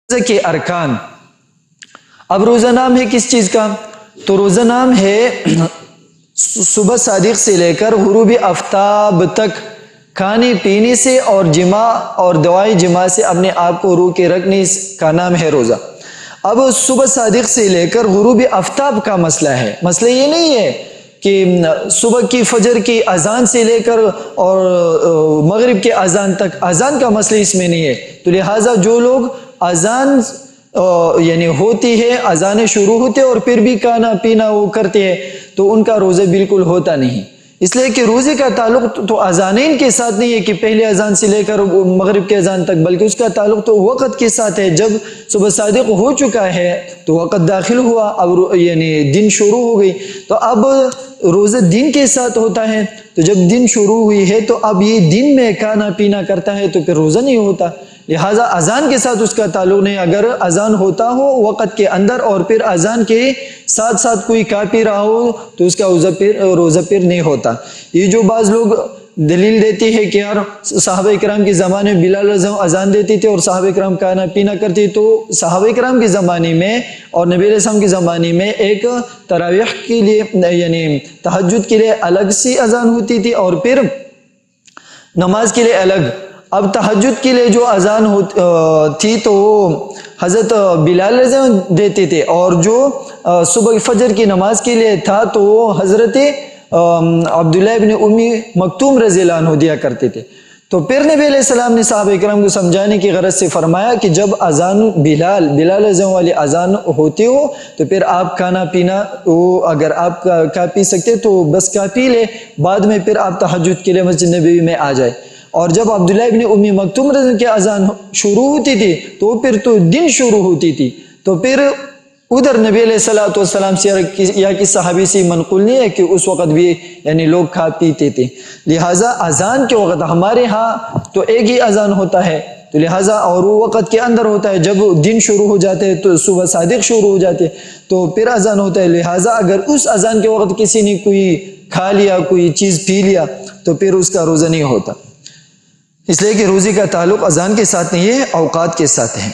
روزہ کے ارکان. اب روزہ نام ہے کس چیز کا؟ تو روزہ نام ہے صبح صادق سے لے کر غروب آفتاب تک کھانے پینے سے اور جماع اور دوائی جماع سے اپنے آپ کو روکے رکھنے کا نام ہے روزہ. اب صبح صادق سے لے کر غروب آفتاب کا مسئلہ ہے. مسئلہ یہ نہیں ہے کہ صبح کی فجر کی اذان سے لے کر اور مغرب کے اذان تک، اذان کا مسئلہ اس میں نہیں ہے. تو لہٰذا جو لوگ اذان یعنی ہوتی ہے، اذانیں شروع ہوتے اور پھر بھی کھانا پینا وہ کرتے ہیں، تو ان کا روزہ بالکل ہوتا نہیں. اس لیے کہ روزے کا تعلق تو اذانین کے ساتھ نہیں ہے کہ پہلے اذان سے لے کر مغرب کے اذان تک، بلکہ اس کا تعلق تو وقت کے ساتھ ہے. جب صبح صادق ہو چکا ہے تو وقت داخل ہوا، اب یعنی دن شروع ہو گئی، تو اب روزہ دن کے ساتھ ہوتا ہے. تو جب دن شروع ہوئی ہے تو اب یہ دن میں کھانا پینا کرتا ہے تو پھر روزہ نہیں ہوتا. لہٰذا اذان کے ساتھ اس کا تعلق نہیں. اگر اذان ہوتا ہو وقت کے اندر اور پھر اذان کے ساتھ ساتھ کوئی کھا پی رہا ہو تو اس کا روزہ پھر نہیں ہوتا. یہ جو بعض لوگ دلیل دیتے ہیں کہ یار صحابہ کرام کے زمانے میں بلال اذان دیتے تھے اور صحابہ کرام کھانا پینا کرتے، تو صحابہ کرام کے زمانے میں اور نبی علیہ السلام کے زمانے میں ایک تراویح کے لیے یعنی تہجد کے لیے الگ سی اذان ہوتی تھی اور پھر نماز کے لیے الگ. اب تہجد کے لیے جو اذان تھی تو حضرت بلال دیتے تھے، اور جو صبح فجر کی نماز کے لیے تھا تو وہ حضرت عبداللہ ابن امی مکتوم رضی اللہ عنہ دیا کرتے تھے. تو پھر نبی علیہ السلام نے صحابہ کرام کو سمجھانے کی غرض سے فرمایا کہ جب اذان بلال اذان والی اذان ہوتی ہو تو پھر آپ کھانا پینا اگر آپ کھا پی سکتے تو بس کھا پی لے، بعد میں پھر آپ تہجد کے لیے مسجد نبوی میں آ جائے. اور جب عبداللہ ابن امی مکتوم رضی اللہ کی اذان شروع ہوتی تھی تو پھر تو دن شروع ہوتی تھی، تو پھر ادھر نبی علیہ الصلوۃ والسلام سے یا کسی صحابی سے منقول نہیں ہے کہ اس وقت بھی یعنی لوگ کھا پیتے تھے. لہٰذا اذان کے وقت ہمارے ہاں تو ایک ہی اذان ہوتا ہے، تو لہٰذا اور وہ وقت کے اندر ہوتا ہے جب دن شروع ہو جاتے ہیں تو صبح صادق شروع ہو جاتے تو پھر اذان ہوتا ہے. لہٰذا اگر اس اذان کے وقت کسی نے کوئی کھا لیا، کوئی چیز پی لیا تو پھر اس کا روزہ نہیں ہوتا. اس لیے کہ روزے کا تعلق اذان کے ساتھ نہیں ہے، اوقات کے ساتھ ہے.